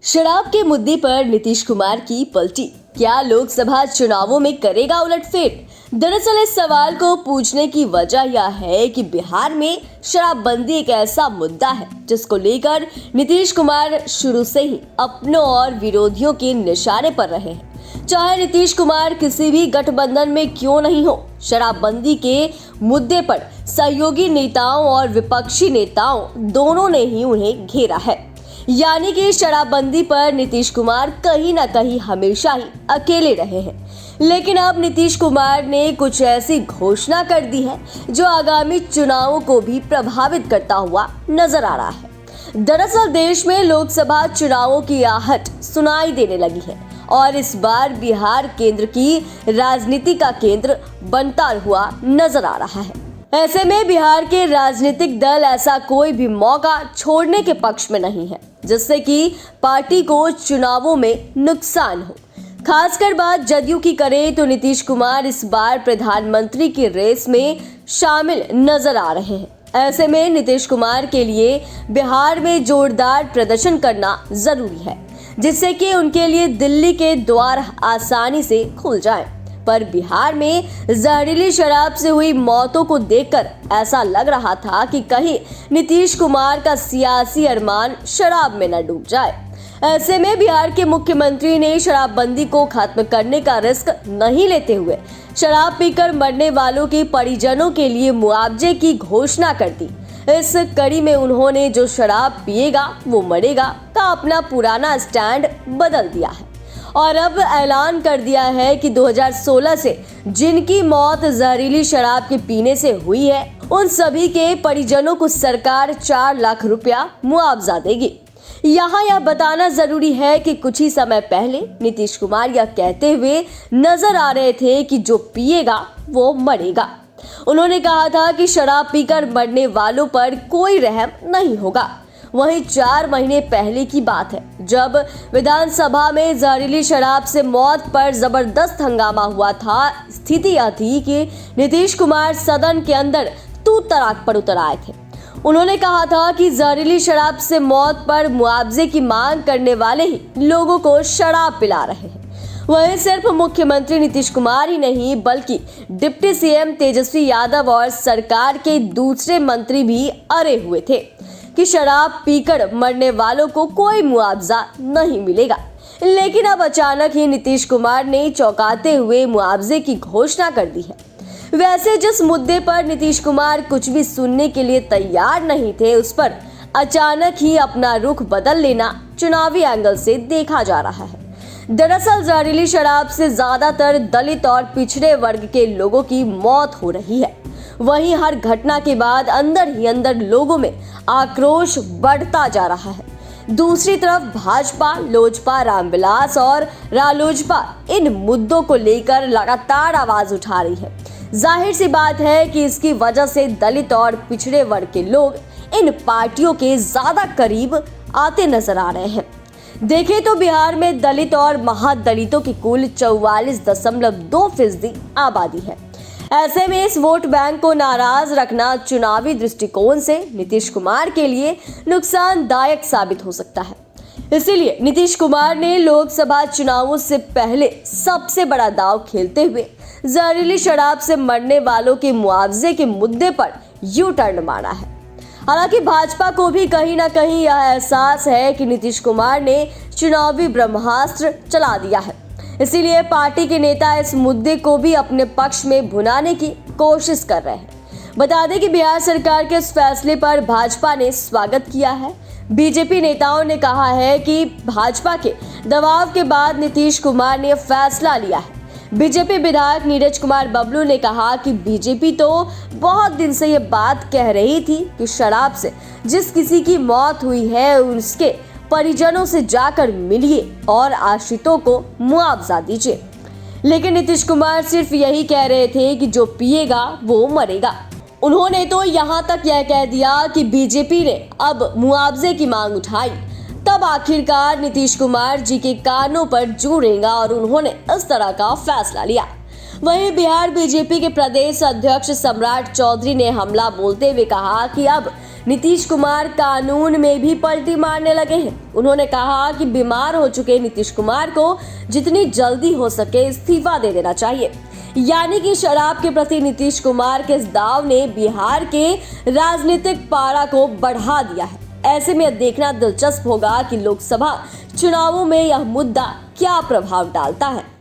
शराब के मुद्दे पर नीतीश कुमार की पलटी। क्या लोकसभा चुनावों में करेगा उलटफेर? दरअसल इस सवाल को पूछने की वजह यह है कि बिहार में शराबबंदी एक ऐसा मुद्दा है जिसको लेकर नीतीश कुमार शुरू से ही अपनों और विरोधियों के निशाने पर रहे हैं। चाहे नीतीश कुमार किसी भी गठबंधन में क्यों नहीं हो, शराबबंदी के मुद्दे पर सहयोगी नेताओं और विपक्षी नेताओं दोनों ने ही उन्हें घेरा है। यानी कि शराबबंदी पर नीतीश कुमार कहीं ना कहीं हमेशा ही अकेले रहे हैं। लेकिन अब नीतीश कुमार ने कुछ ऐसी घोषणा कर दी है जो आगामी चुनावों को भी प्रभावित करता हुआ नजर आ रहा है। दरअसल देश में लोकसभा चुनावों की आहट सुनाई देने लगी है और इस बार बिहार केंद्र की राजनीति का केंद्र बनता हुआ नजर आ रहा है। ऐसे में बिहार के राजनीतिक दल ऐसा कोई भी मौका छोड़ने के पक्ष में नहीं है जिससे कि पार्टी को चुनावों में नुकसान हो। खासकर बात जदयू की करें तो नीतीश कुमार इस बार प्रधानमंत्री की रेस में शामिल नजर आ रहे हैं। ऐसे में नीतीश कुमार के लिए बिहार में जोरदार प्रदर्शन करना जरूरी है जिससे कि उनके लिए दिल्ली के द्वार आसानी से खुल जाएं। पर बिहार में जहरीली शराब से हुई मौतों को देखकर ऐसा लग रहा था कि कहीं नीतीश कुमार का सियासी अरमान शराब में न डूब जाए। ऐसे में बिहार के मुख्यमंत्री ने शराबबंदी को खत्म करने का रिस्क नहीं लेते हुए शराब पीकर मरने वालों के परिजनों के लिए मुआवजे की घोषणा कर दी। इस कड़ी में उन्होंने जो शराब पिएगा वो मरेगा का अपना पुराना स्टैंड बदल दिया है और अब ऐलान कर दिया है कि 2016 से जिनकी मौत जहरीली शराब के पीने से हुई है उन सभी के परिजनों को सरकार 4 लाख रुपया मुआवजा देगी। यहाँ यह बताना जरूरी है कि कुछ ही समय पहले नीतीश कुमार यह कहते हुए नजर आ रहे थे कि जो पिएगा वो मरेगा। उन्होंने कहा था कि शराब पीकर मरने वालों पर कोई रहम नहीं होगा। वहीं 4 महीने पहले की बात है जब विधानसभा में जहरीली शराब से मौत पर जबरदस्त हंगामा हुआ था। स्थिति यह थी कि नीतीश कुमार सदन के अंदर तू तड़ाक पर उतर आए थे। उन्होंने कहा था कि जहरीली शराब से मौत पर मुआवजे की मांग करने वाले ही लोगों को शराब पिला रहे हैं। वहीं सिर्फ मुख्यमंत्री नीतीश कुमार ही नहीं बल्कि डिप्टी सीएम तेजस्वी यादव और सरकार के दूसरे मंत्री भी अड़े हुए थे कि शराब पीकर मरने वालों को कोई मुआवजा नहीं मिलेगा। लेकिन अब अचानक ही नीतीश कुमार ने चौंकाते हुए मुआवजे की घोषणा कर दी है। वैसे जिस मुद्दे पर नीतीश कुमार कुछ भी सुनने के लिए तैयार नहीं थे उस पर अचानक ही अपना रुख बदल लेना चुनावी एंगल से देखा जा रहा है। दरअसल जहरीली शराब से ज्यादातर दलित और पिछड़े वर्ग के लोगों की मौत हो रही है। वहीं हर घटना के बाद अंदर ही अंदर लोगों में आक्रोश बढ़ता जा रहा है। दूसरी तरफ भाजपा, लोजपा, रामविलास और रालोजपा इन मुद्दों को लेकर लगातार आवाज उठा रही है। जाहिर सी बात है कि इसकी वजह से दलित और पिछड़े वर्ग के लोग इन पार्टियों के ज्यादा करीब आते नजर आ रहे हैं। देखें तो बिहार में दलित और महादलितों की कुल 44.2% आबादी है। ऐसे में इस वोट बैंक को नाराज रखना चुनावी दृष्टिकोण से नीतीश कुमार के लिए नुकसानदायक साबित हो सकता है। इसीलिए नीतीश कुमार ने लोकसभा चुनावों से पहले सबसे बड़ा दांव खेलते हुए जहरीली शराब से मरने वालों के मुआवजे के मुद्दे पर यू टर्न मारा है। हालांकि भाजपा को भी कहीं ना कहीं यह एहसास है कि नीतीश कुमार ने चुनावी ब्रह्मास्त्र चला दिया है। इसीलिए पार्टी के नेता इस मुद्दे को भी अपने पक्ष में भुनाने की कोशिश कर रहे हैं। बता दें कि बिहार सरकार के इस फैसले पर भाजपा ने स्वागत किया है। बीजेपी नेताओं ने कहा है कि भाजपा के दबाव के बाद नीतीश कुमार ने फैसला लिया है। बीजेपी विधायक नीरज कुमार बबलू ने कहा कि बीजेपी तो बहुत दिन से ये बात कह रही थी कि शराब से जिस किसी की मौत हुई है उसके परिजनों से जाकर मिलिए और आश्रितों को मुआवजा दीजिए। लेकिन नीतीश कुमार सिर्फ यही कह रहे थे कि जो पिएगा वो मरेगा। उन्होंने तो यहाँ तक यह कह दिया कि बीजेपी ने अब मुआवजे की मांग उठाई। तब आखिरकार नीतीश कुमार जी के कानों पर जू रेंगा और उन्होंने इस तरह का फैसला लिया। वहीं बिहार बीजेपी के प्रदेश अध्यक्ष सम्राट चौधरी ने हमला बोलते हुए कहा कि अब नीतीश कुमार कानून में भी पलटी मारने लगे हैं। उन्होंने कहा कि बीमार हो चुके नीतीश कुमार को जितनी जल्दी हो सके इस्तीफा दे देना चाहिए। यानी कि शराब के प्रति नीतीश कुमार के इस दाव ने बिहार के राजनीतिक पारा को बढ़ा दिया है। ऐसे में देखना दिलचस्प होगा कि लोकसभा चुनावों में यह मुद्दा क्या प्रभाव डालता है।